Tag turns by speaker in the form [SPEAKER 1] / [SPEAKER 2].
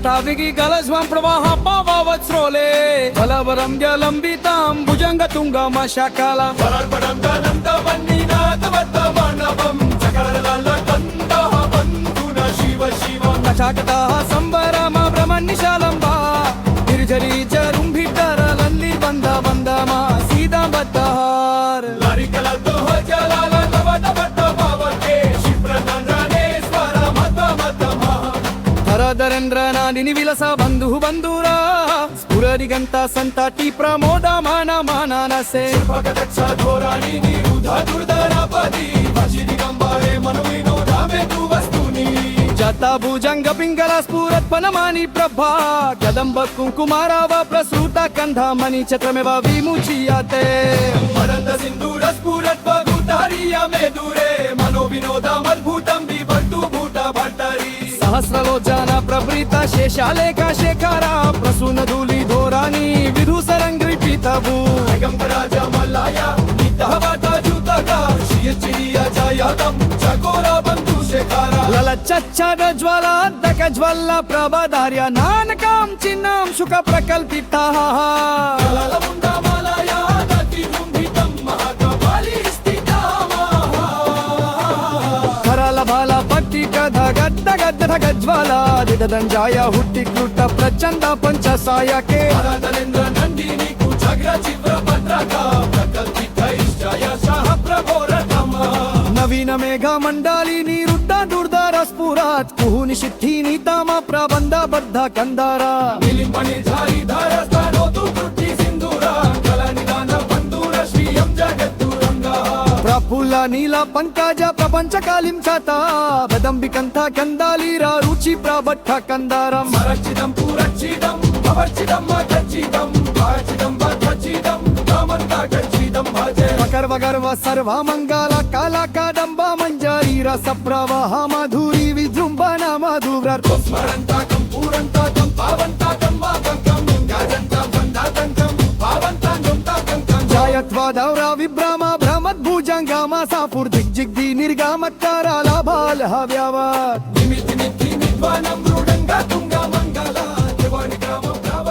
[SPEAKER 1] जटाविगी गलस्वं प्रवाह पावत्स्रोले बलवरं जलंबितां भुजंगतुंगमशकला
[SPEAKER 2] बलर्पणं दनन्दवन्निनाथवत्तमण्डपं सकलललकन्दः बन्धुना शिव शिव
[SPEAKER 1] कटाकटाः संवरम ब्रह्मनिशालंबा गिरिजरी जरुंभिटरलल्ली बंद बंदमा सीधा बद्दहार
[SPEAKER 2] लरिकलतो जलाल नवदवत्त पावके शिप्रनंदनेश्वर मत मत महा
[SPEAKER 1] धरधरेन्द्र नादिनि विलस बंधु बंधुरा स्फुरदिगंत संतति प्रमोद मन मननसे
[SPEAKER 2] भगदक्ष धोराणि निरुधा दुर्धरपदी भजिदिगंबारे मनुविनोदामे तु वस्तुनि
[SPEAKER 1] जता भुजंग पिंगला स्फुरत् पनमानि प्रभा कदंब कुंकुमाराव प्रसृत कंधमणि छत्रमेव विमुच्यते
[SPEAKER 2] मदन्त सिन्दूर स्फुरत् वगुतारिया मे दूरे मनोविनोदमद्भुतं विभक्तु भूत भट्टरी
[SPEAKER 1] सहस्रलोचन प्रवृत शेषालेखा शेखरा प्रसून धूलि धोरानि विधुसरंग्रिपितभू
[SPEAKER 2] दिगंबराज मल्लाया नितहवत जुतका श्रियचिरिय जयदं चकोरा बंधु शेखरा
[SPEAKER 1] ललचच्छद ज्वला दक ज्वल्ल प्रभधार्य नानकां चिन्नां शुक प्रकल्पितः
[SPEAKER 2] कललमुण्डमालया दतिरुम्भितं महाकपाली स्थिता
[SPEAKER 1] करल बल पट्टि कद गद्द गद्द गज्वला दिदंजाय हुट्टि कृत प्रचंड पंचसायके
[SPEAKER 2] धरेन्द्र नंदिनी कुचग्र चिव्र भद्रका प्रकल्पित इष्टय शाह प्रभोरतम
[SPEAKER 1] नवीन मेघ मंडली निरुद्ध दुर्धर स्फुरत् कुहुनि सिद्धिनि तम प्रबंध बद्ध कंदारा
[SPEAKER 2] निलिंपणि झारी धरस्थानो तु कृति सिंधुरा कलनिदान बंधुर श्रियं जगद्दुरंगा
[SPEAKER 1] प्रफुल्ल नील पंकज प्रपंच कालिं चता बदंबिकंथ कंदालीरा रुचि प्रबट्ठ कंदारम
[SPEAKER 2] मरचिदं पुरचिदं भवचिदं मगचिदं भाचिदं भगचिदं कामन्ता गचिदं भजे
[SPEAKER 1] गर्व गर्व सर्व मंगल काला कादंब मंजरी रस प्रवाह मधुरी विजृंभण मधुव्रत
[SPEAKER 2] स्मरन्ताकं पूरन्ताकं पावन्ताकं माकं गाजन्तं वन्दातंकं पावन्ताकं ताकं
[SPEAKER 1] जयत्वदौरा विभ्रम भ्रमद् भुजंगम साफुर दिग्जिग्दि निर्गमत्कराल भाल हव्यवत्
[SPEAKER 2] निमित्ति नित्ति निद्वानं